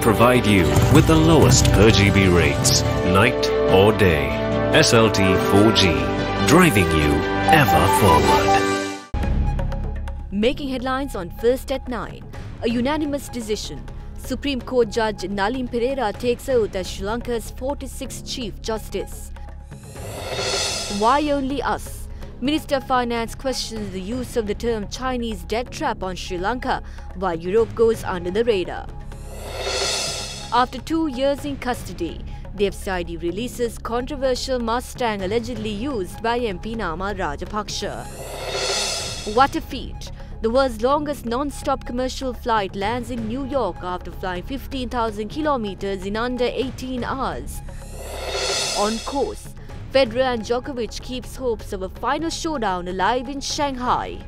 provide you with the lowest per GB rates, night or day. SLT 4G, driving you ever forward. Making headlines on First at 9, a unanimous decision. Supreme Court Judge Nalin Pereira takes oath as Sri Lanka's 46th Chief Justice. Why only us? Minister of Finance questions the use of the term Chinese debt trap on Sri Lanka, while Europe goes under the radar. After 2 years in custody, the FCID releases controversial Mustang allegedly used by MP Namal Rajapaksa. What a feat! The world's longest non-stop commercial flight lands in New York after flying 15,000 kilometers in under 18 hours. On course, Federer and Djokovic keeps hopes of a final showdown alive in Shanghai.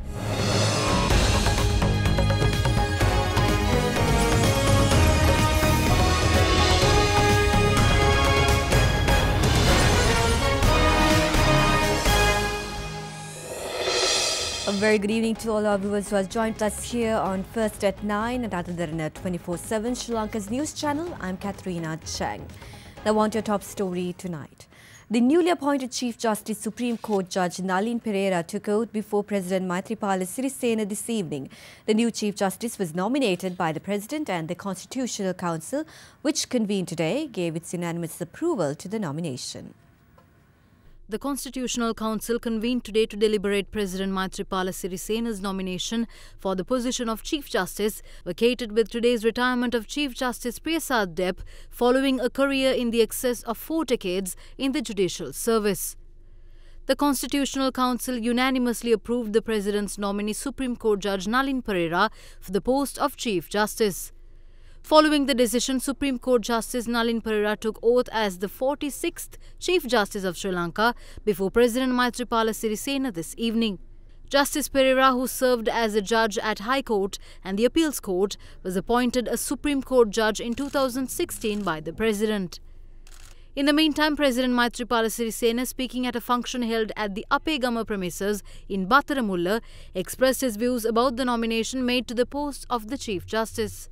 A very good evening to all our viewers who have joined us here on First at 9 and other Derana 24/7 Sri Lanka's news channel. I'm Katharina Chang. Now on to your top story tonight. The newly appointed Chief Justice Supreme Court Judge Nalin Pereira took oath before President Maithripala Sirisena this evening. The new Chief Justice was nominated by the President, and the Constitutional Council, which convened today, gave its unanimous approval to the nomination. The Constitutional Council convened today to deliberate President Maithripala Sirisena's nomination for the position of Chief Justice, vacated with today's retirement of Chief Justice Priyasad Deb following a career in the excess of 4 decades in the judicial service. The Constitutional Council unanimously approved the President's nominee Supreme Court Judge Nalin Pereira for the post of Chief Justice. Following the decision, Supreme Court Justice Nalin Pereira took oath as the 46th Chief Justice of Sri Lanka before President Maithripala Sirisena this evening. Justice Pereira, who served as a judge at High Court and the Appeals Court, was appointed a Supreme Court judge in 2016 by the President. In the meantime, President Maithripala Sirisena, speaking at a function held at the Apegama premises in Battaramulla, expressed his views about the nomination made to the post of the Chief Justice.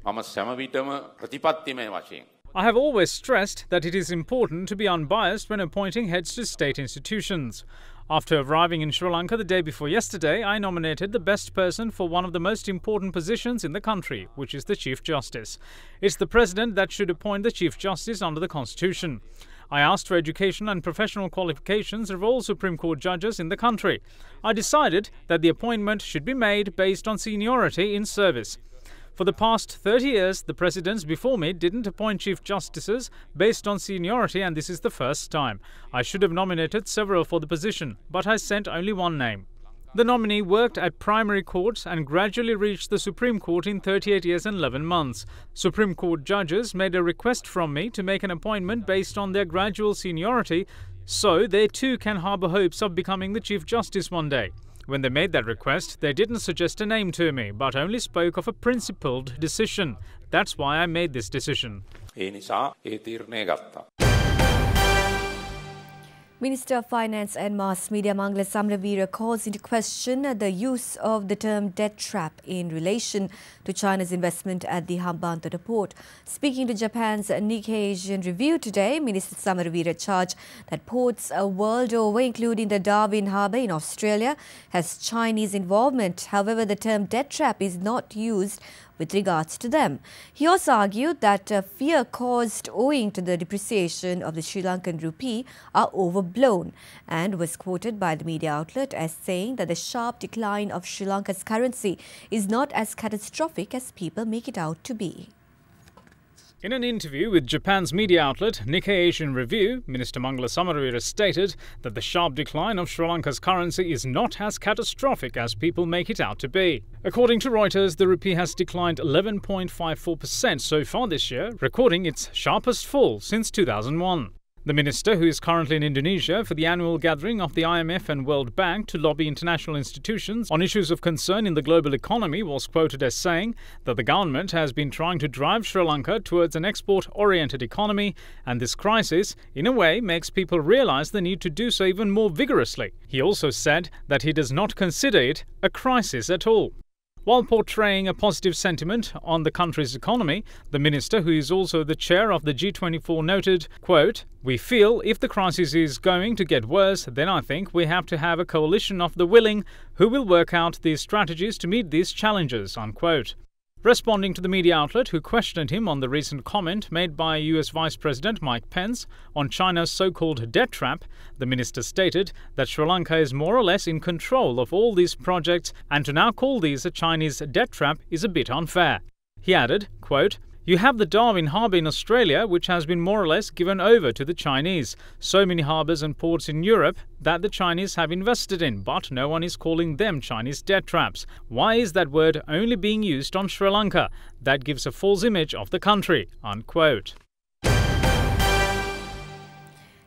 I have always stressed that it is important to be unbiased when appointing heads to state institutions. After arriving in Sri Lanka the day before yesterday, I nominated the best person for one of the most important positions in the country, which is the Chief Justice. It's the President that should appoint the Chief Justice under the Constitution. I asked for education and professional qualifications of all Supreme Court judges in the country. I decided that the appointment should be made based on seniority in service. For the past 30 years, the presidents before me didn't appoint Chief Justices based on seniority, and this is the first time. I should have nominated several for the position, but I sent only one name. The nominee worked at primary courts and gradually reached the Supreme Court in 38 years and 11 months. Supreme Court judges made a request from me to make an appointment based on their gradual seniority, so they too can harbour hopes of becoming the Chief Justice one day. When they made that request, they didn't suggest a name to me, but only spoke of a principled decision. That's why I made this decision. Minister of Finance and Mass Media Mangala Samaraweera calls into question the use of the term debt trap in relation to China's investment at the Hambantota port. Speaking to Japan's Nikkei Asian Review today, Minister Samaraweera charged that ports world over, including the Darwin Harbour in Australia, has Chinese involvement. However, the term debt trap is not used with regards to them. He also argued that fear caused owing to the depreciation of the Sri Lankan rupee are overblown, and was quoted by the media outlet as saying that the sharp decline of Sri Lanka's currency is not as catastrophic as people make it out to be. In an interview with Japan's media outlet Nikkei Asian Review, Minister Mangala Samaraweera stated that the sharp decline of Sri Lanka's currency is not as catastrophic as people make it out to be. According to Reuters, the rupee has declined 11.54% so far this year, recording its sharpest fall since 2001. The minister, who is currently in Indonesia for the annual gathering of the IMF and World Bank to lobby international institutions on issues of concern in the global economy, was quoted as saying that the government has been trying to drive Sri Lanka towards an export-oriented economy, and this crisis, in a way, makes people realize the need to do so even more vigorously. He also said that he does not consider it a crisis at all. While portraying a positive sentiment on the country's economy, the minister, who is also the chair of the G24, noted, quote, "We feel if the crisis is going to get worse, then I think we have to have a coalition of the willing who will work out these strategies to meet these challenges," unquote. Responding to the media outlet who questioned him on the recent comment made by US Vice President Mike Pence on China's so-called debt trap, the minister stated that Sri Lanka is more or less in control of all these projects, and to now call these a Chinese debt trap is a bit unfair. He added, quote, "You have the Darwin Harbour in Australia, which has been more or less given over to the Chinese. So many harbours and ports in Europe that the Chinese have invested in, but no one is calling them Chinese debt traps. Why is that word only being used on Sri Lanka? That gives a false image of the country," unquote.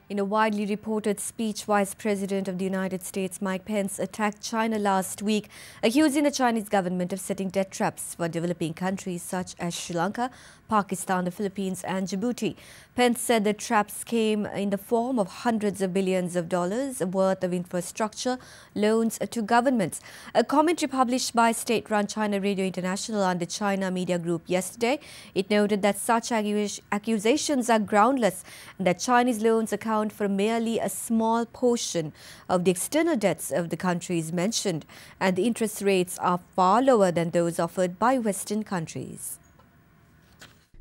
In a widely reported speech, Vice President of the United States Mike Pence attacked China last week, accusing the Chinese government of setting debt traps for developing countries such as Sri Lanka, Pakistan, the Philippines and Djibouti. Pence said the traps came in the form of hundreds of billions of dollars worth of infrastructure loans to governments. A commentary published by state-run China Radio International under China Media Group yesterday, it noted that such accusations are groundless and that Chinese loans account for merely a small portion of the external debts of the countries mentioned, and the interest rates are far lower than those offered by Western countries.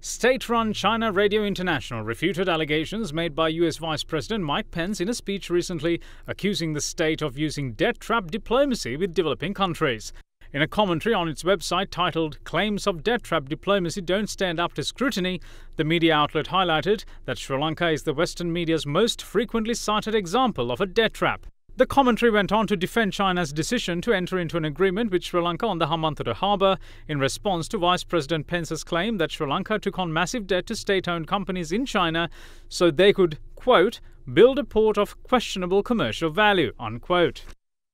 State-run China Radio International refuted allegations made by US Vice President Mike Pence in a speech recently, accusing the state of using debt trap diplomacy with developing countries. In a commentary on its website titled "Claims of Debt Trap Diplomacy Don't Stand Up to Scrutiny," the media outlet highlighted that Sri Lanka is the Western media's most frequently cited example of a debt trap. The commentary went on to defend China's decision to enter into an agreement with Sri Lanka on the Hambantota harbour in response to Vice President Pence's claim that Sri Lanka took on massive debt to state-owned companies in China so they could, quote, "build a port of questionable commercial value," unquote.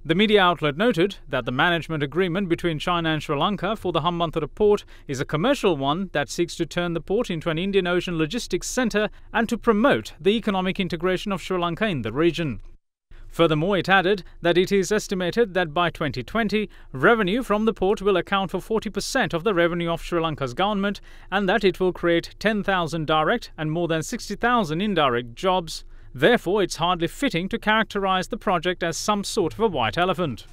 The media outlet noted that the management agreement between China and Sri Lanka for the Hambantota port is a commercial one that seeks to turn the port into an Indian Ocean logistics centre and to promote the economic integration of Sri Lanka in the region. Furthermore, it added that it is estimated that by 2020, revenue from the port will account for 40% of the revenue of Sri Lanka's government and that it will create 10,000 direct and more than 60,000 indirect jobs. Therefore, it's hardly fitting to characterize the project as some sort of a white elephant.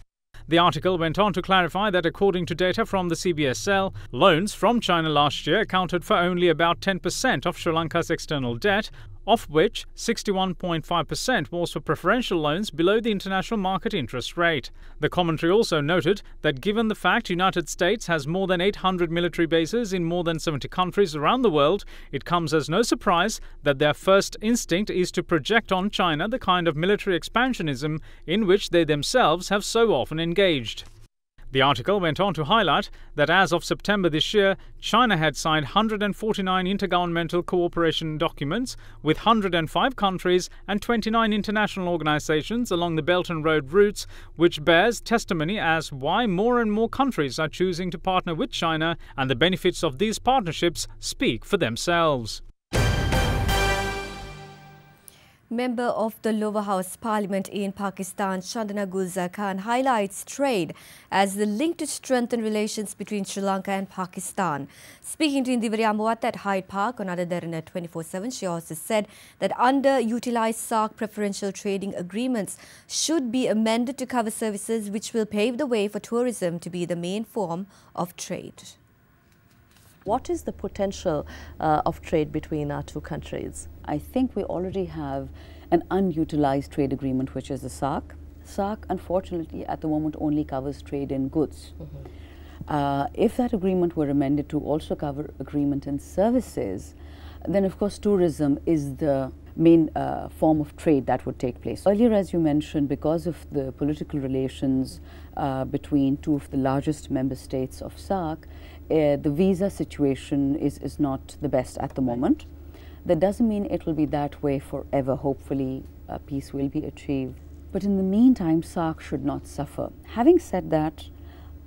The article went on to clarify that according to data from the CBSL, loans from China last year accounted for only about 10% of Sri Lanka's external debt, of which 61.5% was for preferential loans below the international market interest rate. The commentary also noted that given the fact the United States has more than 800 military bases in more than 70 countries around the world, it comes as no surprise that their first instinct is to project on China the kind of military expansionism in which they themselves have so often engaged. The article went on to highlight that as of September this year, China had signed 149 intergovernmental cooperation documents with 105 countries and 29 international organizations along the Belt and Road routes, which bears testimony as why more and more countries are choosing to partner with China, and the benefits of these partnerships speak for themselves. Member of the Lower House Parliament in Pakistan, Chandana Gulzar Khan, highlights trade as the link to strengthen relations between Sri Lanka and Pakistan. Speaking to Indivari Amwat at Hyde Park on Derana 24/7, she also said that underutilized SAARC preferential trading agreements should be amended to cover services which will pave the way for tourism to be the main form of trade. What is the potential of trade between our two countries? I think we already have an unutilized trade agreement, which is the SAARC. SAARC, unfortunately, at the moment only covers trade in goods. If that agreement were amended to also cover agreement in services, then of course tourism is the main form of trade that would take place. Earlier, as you mentioned, because of the political relations between two of the largest member states of SAARC, the visa situation is not the best at the moment. That doesn't mean it will be that way forever. Hopefully, peace will be achieved. But in the meantime, SAARC should not suffer. Having said that,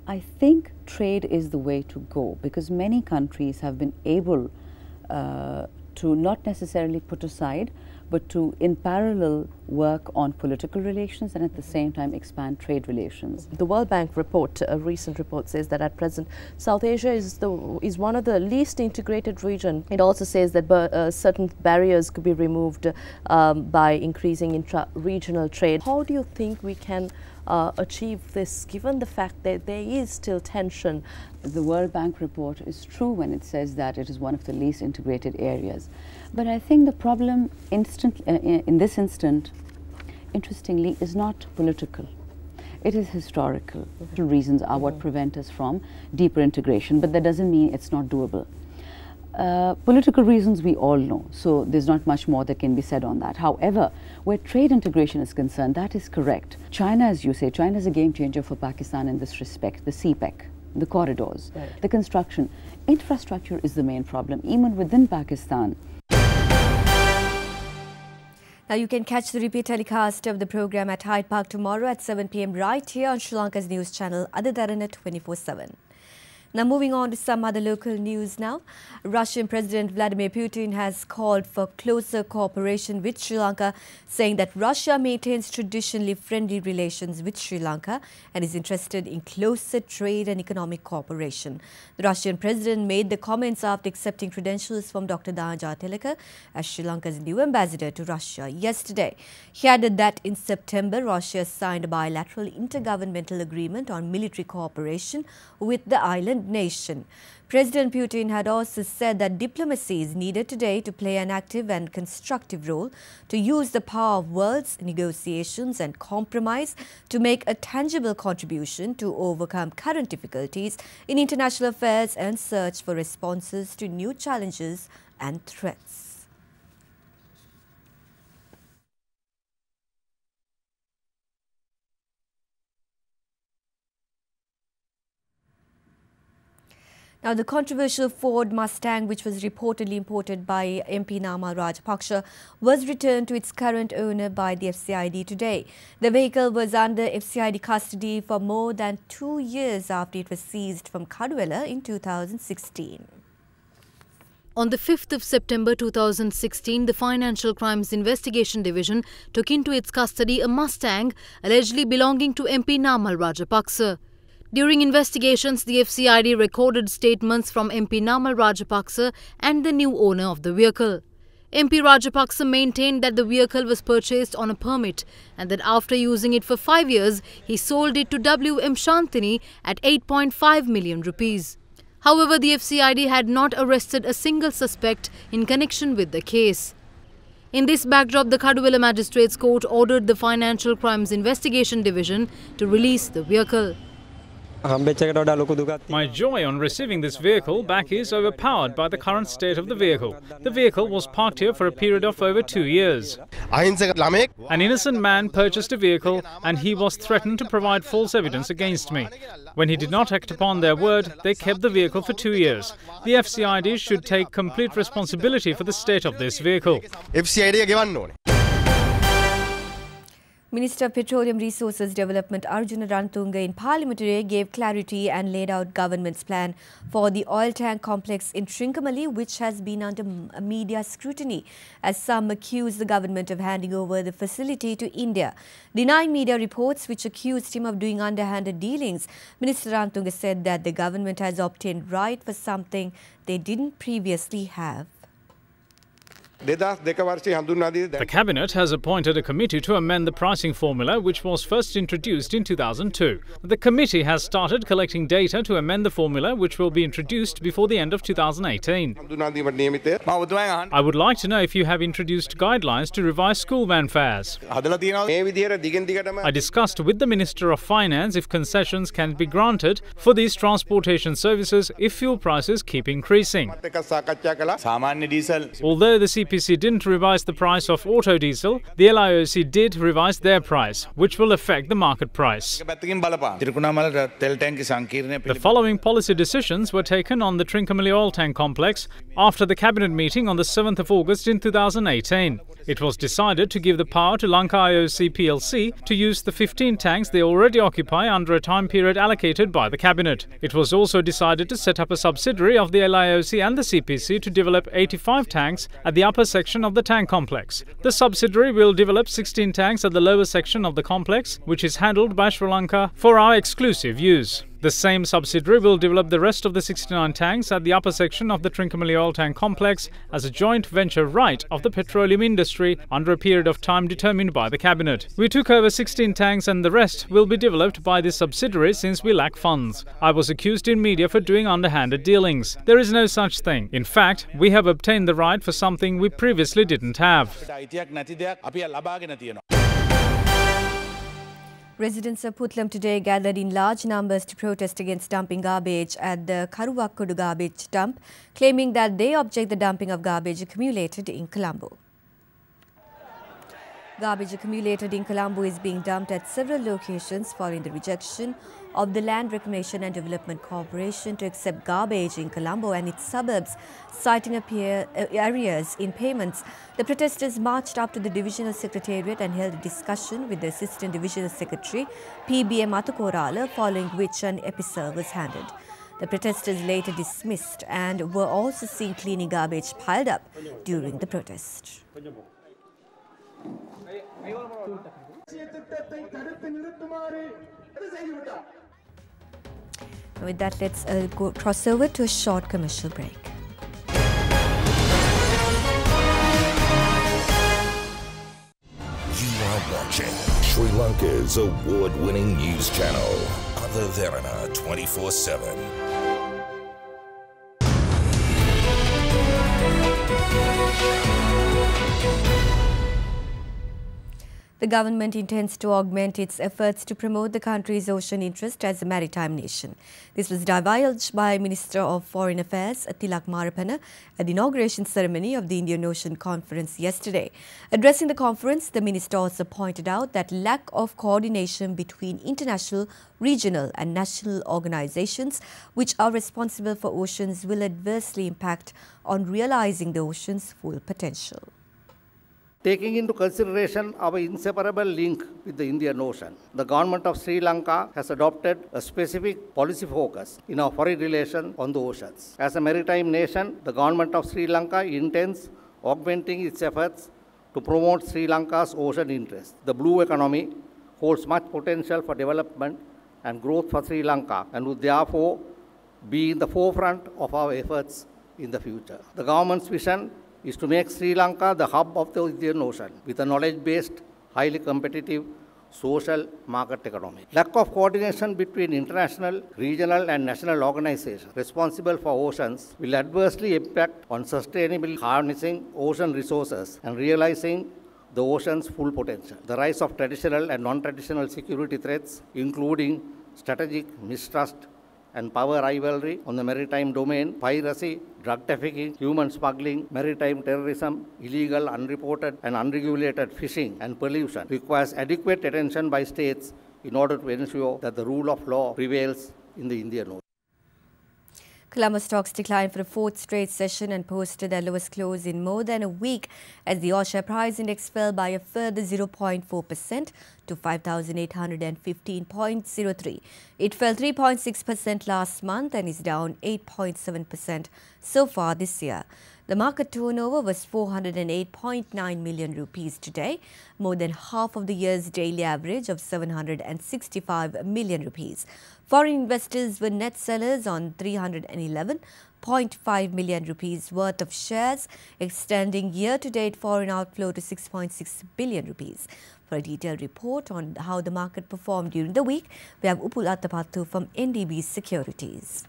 I think trade is the way to go, because many countries have been able to not necessarily put aside, but to, in parallel, work on political relations and at the same time expand trade relations. The World Bank report, a recent report, says that at present South Asia is one of the least integrated region. It also says that certain barriers could be removed by increasing intra-regional trade. How do you think we can achieve this, given the fact that there is still tension? The World Bank report is true when it says that it is one of the least integrated areas. But I think the problem in this instant, interestingly, is not political. It is historical. Reasons are what prevent us from deeper integration, but that doesn't mean it's not doable. Political reasons we all know, so there's not much more that can be said on that. However, where trade integration is concerned, that is correct. China, as you say, China is a game changer for Pakistan in this respect, the CPEC, the corridors, the construction. Infrastructure is the main problem, even within Pakistan. Now you can catch the repeat telecast of the program at Hyde Park tomorrow at 7 p.m. right here on Sri Lanka's news channel, Derana 24/7. Now moving on to some other local news now. Russian President Vladimir Putin has called for closer cooperation with Sri Lanka, saying that Russia maintains traditionally friendly relations with Sri Lanka and is interested in closer trade and economic cooperation. The Russian president made the comments after accepting credentials from Dr. Derana as Sri Lanka's new ambassador to Russia yesterday. He added that in September, Russia signed a bilateral intergovernmental agreement on military cooperation with the island nation. President Putin had also said that diplomacy is needed today to play an active and constructive role, to use the power of words, negotiations and compromise to make a tangible contribution to overcome current difficulties in international affairs and search for responses to new challenges and threats. Now, the controversial Ford Mustang, which was reportedly imported by MP Namal Rajapaksa, was returned to its current owner by the FCID today. The vehicle was under FCID custody for more than 2 years after it was seized from Kaduwela in 2016. On the 5th of September 2016, the Financial Crimes Investigation Division took into its custody a Mustang allegedly belonging to MP Namal Rajapaksa. During investigations, the FCID recorded statements from MP Namal Rajapaksa and the new owner of the vehicle. MP Rajapaksa maintained that the vehicle was purchased on a permit and that after using it for 5 years, he sold it to W.M. Shantini at 8.5 million rupees. However, the FCID had not arrested a single suspect in connection with the case. In this backdrop, the Kaduwela Magistrates Court ordered the Financial Crimes Investigation Division to release the vehicle. My joy on receiving this vehicle back is overpowered by the current state of the vehicle. The vehicle was parked here for a period of over 2 years. An innocent man purchased a vehicle and he was threatened to provide false evidence against me. When he did not act upon their word, they kept the vehicle for 2 years. The FCID should take complete responsibility for the state of this vehicle. Minister of Petroleum Resources Development Arjuna Rantunga in Parliament today gave clarity and laid out government's plan for the oil tank complex in Trincomalee, which has been under media scrutiny as some accuse the government of handing over the facility to India. Denying media reports which accused him of doing underhanded dealings, Minister Rantunga said that the government has obtained right for something they didn't previously have. The Cabinet has appointed a committee to amend the pricing formula which was first introduced in 2002. The committee has started collecting data to amend the formula which will be introduced before the end of 2018. I would like to know if you have introduced guidelines to revise school van fares. I discussed with the Minister of Finance if concessions can be granted for these transportation services if fuel prices keep increasing. Although the CPC didn't revise the price of auto diesel, the LIOC did revise their price, which will affect the market price. The following policy decisions were taken on the Trincomalee oil tank complex after the Cabinet meeting on the 7th of August in 2018. It was decided to give the power to Lanka IOC PLC to use the 15 tanks they already occupy under a time period allocated by the Cabinet. It was also decided to set up a subsidiary of the LIOC and the CPC to develop 85 tanks at the upper upper section of the tank complex. The subsidiary will develop 16 tanks at the lower section of the complex, which is handled by Sri Lanka for our exclusive use. The same subsidiary will develop the rest of the 69 tanks at the upper section of the Trincomalee oil tank complex as a joint venture right of the petroleum industry under a period of time determined by the Cabinet. We took over 16 tanks and the rest will be developed by this subsidiary since we lack funds. I was accused in media for doing underhanded dealings. There is no such thing. In fact, we have obtained the right for something we previously didn't have. Residents of Putlam today gathered in large numbers to protest against dumping garbage at the Karuvakkodu garbage dump, claiming that they object the dumping of garbage accumulated in Colombo. Garbage accumulated in Colombo is being dumped at several locations following the rejection of the Land Reclamation and Development Corporation to accept garbage in Colombo and its suburbs, citing arrears in payments. The protesters marched up to the Divisional Secretariat and held a discussion with the Assistant Divisional Secretary, PBM Athukorala, following which an epistle was handed. The protesters later dismissed and were also seen cleaning garbage piled up during the protest. With that, let's cross over to a short commercial break. You are watching Sri Lanka's award-winning news channel, Derana 24/7. The government intends to augment its efforts to promote the country's ocean interest as a maritime nation. This was divulged by Minister of Foreign Affairs Tilak Marapana at the inauguration ceremony of the Indian Ocean Conference yesterday. Addressing the conference, the minister also pointed out that lack of coordination between international, regional and national organizations which are responsible for oceans will adversely impact on realizing the ocean's full potential. Taking into consideration our inseparable link with the Indian Ocean, the government of Sri Lanka has adopted a specific policy focus in our foreign relations on the oceans. As a maritime nation, the government of Sri Lanka intends augmenting its efforts to promote Sri Lanka's ocean interests. The blue economy holds much potential for development and growth for Sri Lanka and would therefore be in the forefront of our efforts in the future. The government's vision is to make Sri Lanka the hub of the Indian Ocean with a knowledge-based, highly competitive, social market economy. Lack of coordination between international, regional and national organizations responsible for oceans will adversely impact on sustainably harnessing ocean resources and realizing the ocean's full potential. The rise of traditional and non-traditional security threats, including strategic mistrust and power rivalry on the maritime domain, piracy, drug trafficking, human smuggling, maritime terrorism, illegal, unreported and unregulated fishing and pollution requires adequate attention by states in order to ensure that the rule of law prevails in the Indian Ocean. Colombo stocks declined for a fourth straight session and posted their lowest close in more than a week as the all-share price index fell by a further 0.4% to 5,815.03. It fell 3.6% last month and is down 8.7% so far this year. The market turnover was 408.9 million rupees today, more than half of the year's daily average of 765 million rupees. Foreign investors were net sellers on 311.5 million rupees worth of shares, extending year-to-date foreign outflow to 6.6 billion rupees. For a detailed report on how the market performed during the week, we have Upul Attapattu from NDB Securities.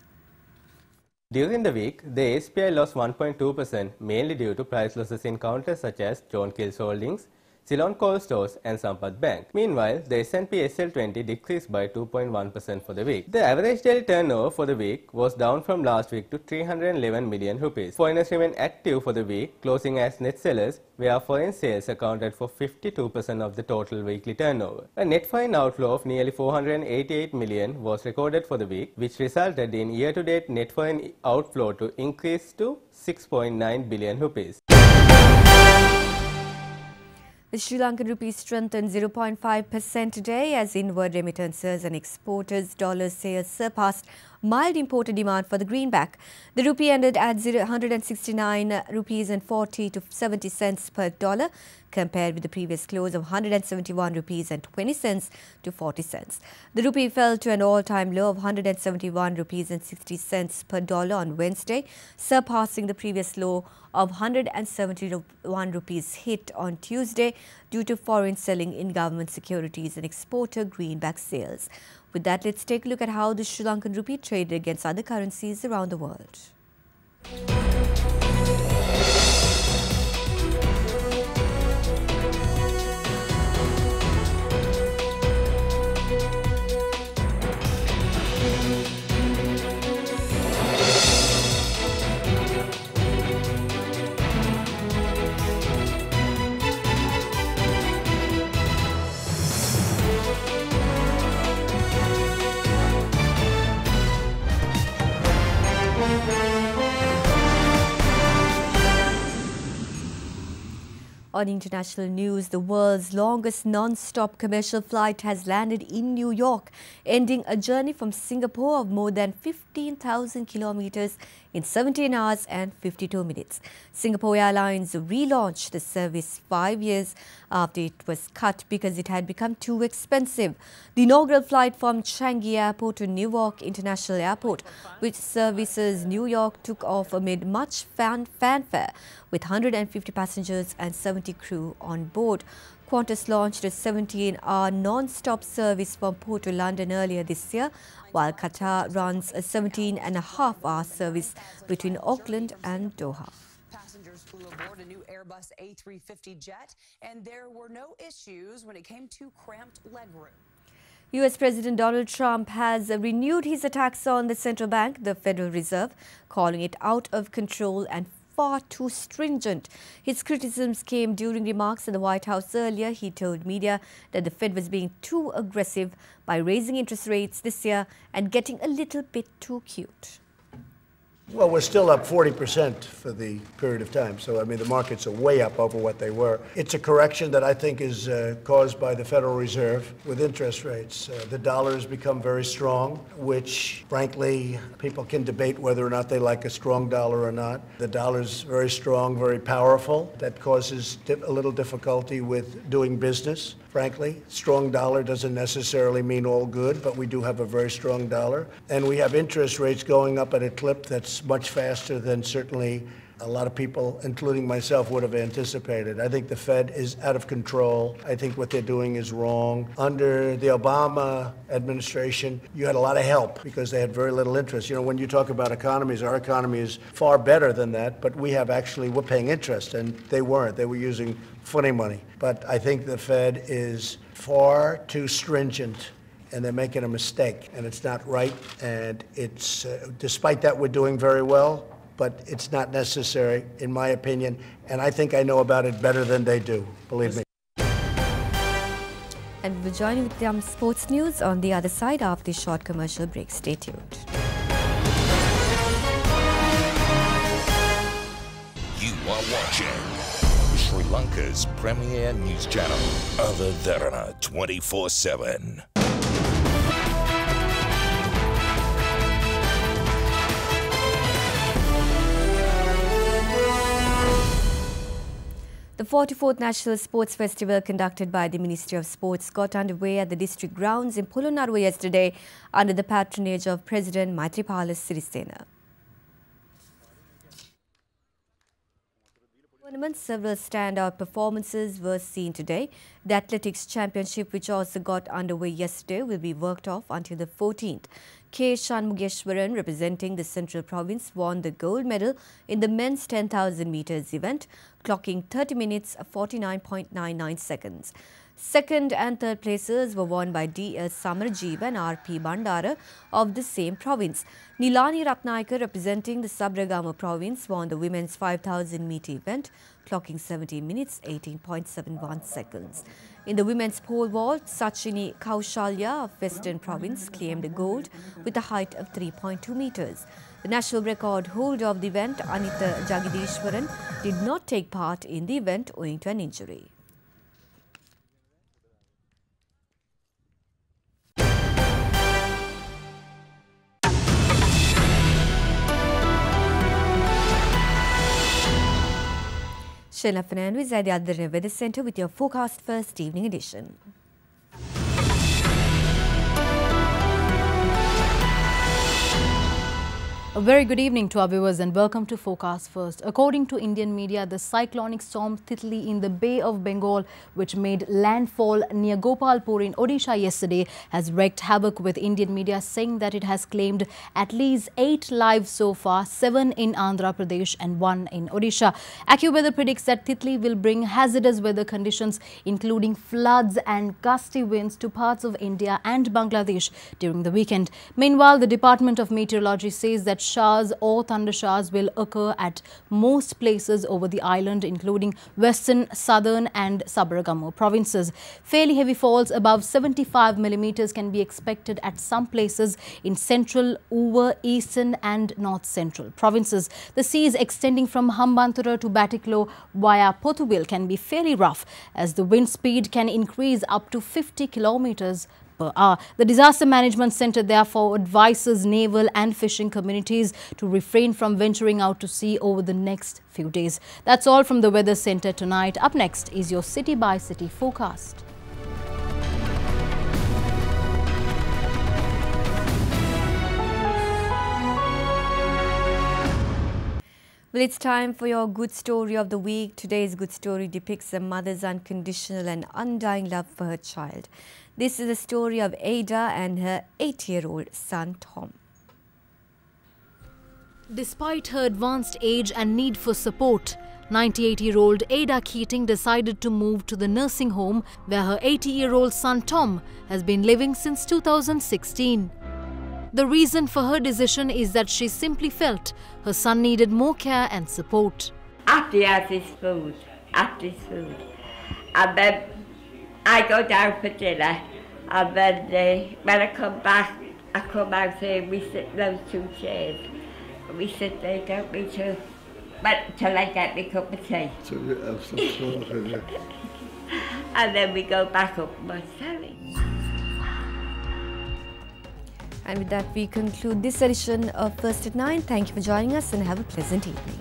During the week, the SPI lost 1.2%, mainly due to price losses in counters such as John Kills Holdings, Ceylon Coal Stores and Sampath Bank. Meanwhile, the S&P SL20 decreased by 2.1% for the week. The average daily turnover for the week was down from last week to 311 million rupees. Foreigners remained active for the week, closing as net sellers, where foreign sales accounted for 52% of the total weekly turnover. A net foreign outflow of nearly 488 million was recorded for the week, which resulted in year-to-date net foreign outflow to increase to 6.9 billion rupees. The Sri Lankan rupee strengthened 0.5% today as inward remittances and exporters' dollar sales surpassed mild importer demand for the greenback. The rupee ended at 169 rupees and 40 to 70 cents per dollar, compared with the previous close of 171 rupees and 20 cents to 40 cents. The rupee fell to an all-time low of 171 rupees and 60 cents per dollar on Wednesday, surpassing the previous low of 171 rupees hit on Tuesday due to foreign selling in government securities and exporter greenback sales. With that, let's take a look at how the Sri Lankan rupee traded against other currencies around the world. On international news, the world's longest non-stop commercial flight has landed in New York, ending a journey from Singapore of more than 15,000 kilometers in 17 hours and 52 minutes. Singapore Airlines relaunched the service 5 years after it was cut because it had become too expensive. The inaugural flight from Changi Airport to Newark International Airport, which services New York, took off amid much fanfare, with 150 passengers and 70 crew on board. Qantas launched a 17-hour non-stop service from Port to London earlier this year, while Qatar runs a 17.5-hour service between Auckland and Doha. Passengers flew aboard a new Airbus A350 jet, and there were no issues when it came to cramped legroom. U.S. President Donald Trump has renewed his attacks on the central bank, the Federal Reserve, calling it out of control and far too stringent. His criticisms came during remarks in the White House earlier. He told media that the Fed was being too aggressive by raising interest rates this year and getting a little bit too cute. Well, we're still up 40% for the period of time. So, I mean, the markets are way up over what they were. It's a correction that I think is caused by the Federal Reserve with interest rates. The dollar has become very strong, which, frankly, people can debate whether or not they like a strong dollar or not. The dollar's very strong, very powerful. That causes a little difficulty with doing business. Frankly, strong dollar doesn't necessarily mean all good, but we do have a very strong dollar. And we have interest rates going up at a clip that's much faster than certainly a lot of people, including myself, would have anticipated. I think the Fed is out of control. I think what they're doing is wrong. Under the Obama administration, you had a lot of help because they had very little interest. You know, when you talk about economies, our economy is far better than that, but we're paying interest, and they weren't. They were using funny money. But I think the Fed is far too stringent, and they're making a mistake, and it's not right. And it's, despite that, we're doing very well, but it's not necessary, in my opinion, and I think I know about it better than they do, believe me. And we'll join you with some sports news on the other side after the short commercial break. Stay tuned. You are watching Sri Lanka's premier news channel, Other Derana 24/7. The 44th National Sports Festival conducted by the Ministry of Sports got underway at the district grounds in Polonnaruwa yesterday under the patronage of President Maithripala Sirisena. Several standout performances were seen today. The Athletics Championship, which also got underway yesterday, will be worked off until the 14th. K. Shanmugeshwaran, representing the Central Province, won the gold medal in the men's 10,000 meters event, clocking 30 minutes 49.99 seconds. Second and third places were won by D.L. Samarjeev and R.P. Bandara of the same province. Nilani Ratnayakar, representing the Sabragama province, won the women's 5,000 meter event, clocking 17 minutes 18.71 seconds. In the women's pole vault, Sachini Kaushalya of Western Province claimed gold with a height of 3.2 meters. The national record holder of the event, Anita Jagidishwaran, did not take part in the event owing to an injury. Sheila Fernando is at the Derana Weather Centre with your forecast first evening edition. A very good evening to our viewers and welcome to Forecast First. According to Indian media, the cyclonic storm Titli in the Bay of Bengal, which made landfall near Gopalpur in Odisha yesterday, has wreaked havoc, with Indian media saying that it has claimed at least 8 lives so far, 7 in Andhra Pradesh and 1 in Odisha. AccuWeather predicts that Titli will bring hazardous weather conditions, including floods and gusty winds to parts of India and Bangladesh during the weekend. Meanwhile, the Department of Meteorology says that showers or thunder showers will occur at most places over the island, including western, southern and Sabaragamu provinces. Fairly heavy falls above 75 millimeters can be expected at some places in central, over, eastern and north central provinces. The seas extending from Hambantota to Batiklo via Pothubil can be fairly rough, as the wind speed can increase up to 50 kilometers per hour. The Disaster Management Centre therefore advises naval and fishing communities to refrain from venturing out to sea over the next few days. That's all from the Weather Centre tonight. Up next is your city by city forecast. Well, it's time for your good story of the week. Today's good story depicts a mother's unconditional and undying love for her child. This is the story of Ada and her 8-year-old son Tom. Despite her advanced age and need for support, 98-year-old Ada Keating decided to move to the nursing home where her 80-year-old son Tom has been living since 2016. The reason for her decision is that she simply felt her son needed more care and support. After he has his food, and then I go down for dinner, and then when I come back, I come out here, we sit in those 2 chairs, and we sit there, don't we, till I get my cup of tea. And then we go back up and watch telly. And with that, we conclude this edition of First at 9. Thank you for joining us and have a pleasant evening.